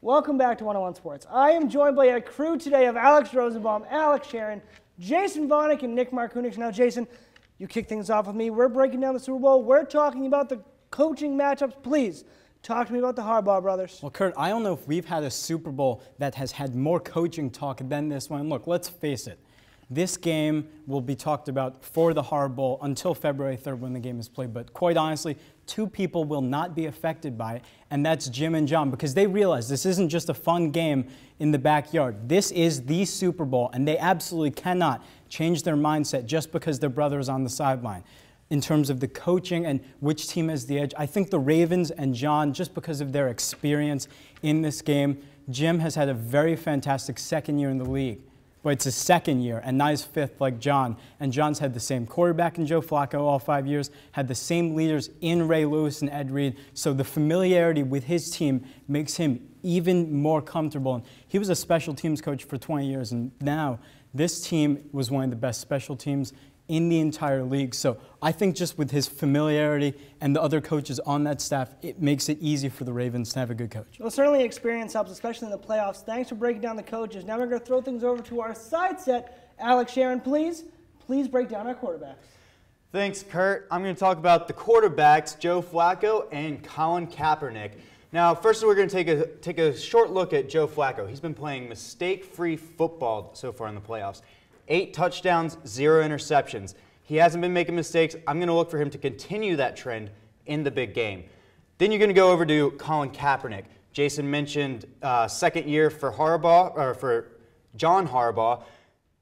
Welcome back to 101 Sports. I am joined by a crew today of Alex Rosenbaum, Alex Sherron, Jason Vonick, and Nick Markunas. Now, Jason, you kick things off with me. We're breaking down the Super Bowl. We're talking about the coaching matchups. Please, talk to me about the Harbaugh brothers. Well, Kurt, I don't know if we've had a Super Bowl that has had more coaching talk than this one. Look, let's face it. This game will be talked about for the Harbaugh until February 3rd when the game is played. But quite honestly, two people will not be affected by it, and that's Jim and John, because they realize this isn't just a fun game in the backyard. This is the Super Bowl, and they absolutely cannot change their mindset just because their brother is on the sideline. In terms of the coaching and which team has the edge, I think the Ravens and John, just because of their experience in this game, Jim has had a very fantastic second year in the league. But it's his second year and not his fifth like John. And John's had the same quarterback in Joe Flacco all 5 years, had the same leaders in Ray Lewis and Ed Reed. So the familiarity with his team makes him even more comfortable. And he was a special teams coach for 20 years, and now this team was one of the best special teams in the entire league. So I think just with his familiarity and the other coaches on that staff, it makes it easy for the Ravens to have a good coach. Well, certainly experience helps, especially in the playoffs. Thanks for breaking down the coaches. Now we're going to throw things over to our side set. Alex Sherron, please break down our quarterbacks. Thanks, Kurt. I'm going to talk about the quarterbacks, Joe Flacco and Colin Kaepernick. Now, first we're going to take a short look at Joe Flacco. He's been playing mistake-free football so far in the playoffs. 8 touchdowns, 0 interceptions. He hasn't been making mistakes. I'm going to look for him to continue that trend in the big game. Then you're going to go over to Colin Kaepernick. Jason mentioned second year for John Harbaugh.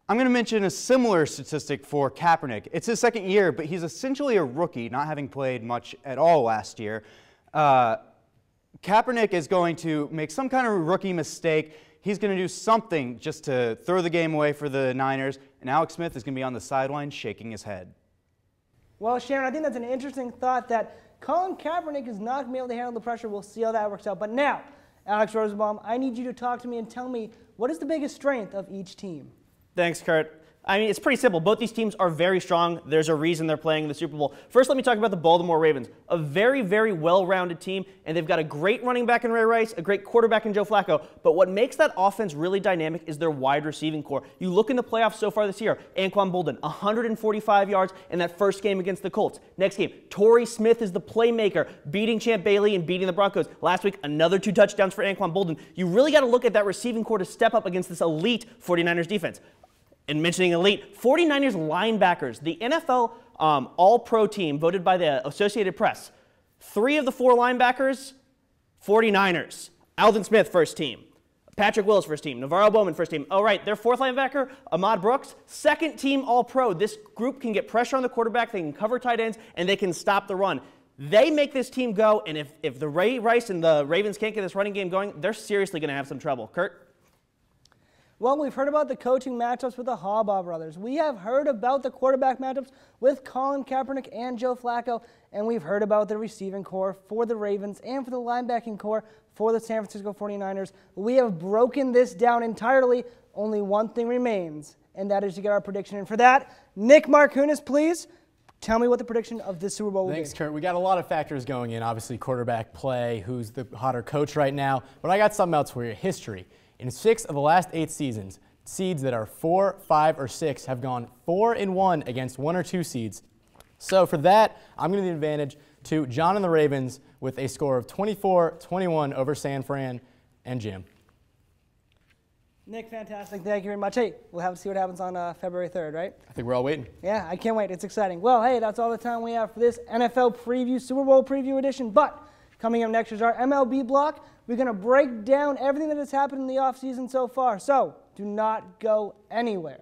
I'm going to mention a similar statistic for Kaepernick. It's his second year, but he's essentially a rookie, not having played much at all last year. Kaepernick is going to make some kind of rookie mistake. He's going to do something just to throw the game away for the Niners, and Alex Smith is going to be on the sideline shaking his head. Well, Sherron, I think that's an interesting thought that Colin Kaepernick is not going to be able to handle the pressure. We'll see how that works out. But now, Alex Rosenbaum, I need you to talk to me and tell me what is the biggest strength of each team? Thanks, Kurt. I mean, it's pretty simple. Both these teams are very strong. There's a reason they're playing in the Super Bowl. First, let me talk about the Baltimore Ravens. A very, very well-rounded team, and they've got a great running back in Ray Rice, a great quarterback in Joe Flacco. But what makes that offense really dynamic is their wide receiving core. You look in the playoffs so far this year, Anquan Boldin, 145 yards in that first game against the Colts. Next game, Torrey Smith is the playmaker, beating Champ Bailey and beating the Broncos. Last week, another 2 touchdowns for Anquan Boldin. You really got to look at that receiving core to step up against this elite 49ers defense. And mentioning elite, 49ers linebackers, the NFL All-Pro team voted by the Associated Press. 3 of the 4 linebackers, 49ers. Alden Smith, first team. Patrick Willis, first team. Navarro Bowman, first team. Oh, right, their 4th linebacker, Ahmad Brooks, 2nd team All-Pro. This group can get pressure on the quarterback, they can cover tight ends, and they can stop the run. They make this team go, and if the Ray Rice and the Ravens can't get this running game going, they're seriously going to have some trouble. Kurt? Well, we've heard about the coaching matchups with the Harbaugh brothers. We have heard about the quarterback matchups with Colin Kaepernick and Joe Flacco, and we've heard about the receiving core for the Ravens and for the linebacking core for the San Francisco 49ers. We have broken this down entirely. Only one thing remains, and that is to get our prediction. And for that, Nick Markunas, please tell me what the prediction of this Super Bowl will be. Thanks, Kurt. We got a lot of factors going in. Obviously, quarterback play, who's the hotter coach right now. But I got something else for you, history. In 6 of the last 8 seasons, seeds that are 4, 5, or 6 have gone 4-1 against 1 or 2 seeds. So for that, I'm going to give the advantage to John and the Ravens with a score of 24-21 over San Fran and Jim. Nick, fantastic. Thank you very much. Hey, we'll have to see what happens on February 3rd, right? I think we're all waiting. Yeah, I can't wait. It's exciting. Well, hey, that's all the time we have for this NFL preview, Super Bowl preview edition. But coming up next is our MLB block. We're going to break down everything that has happened in the offseason so far. So do not go anywhere.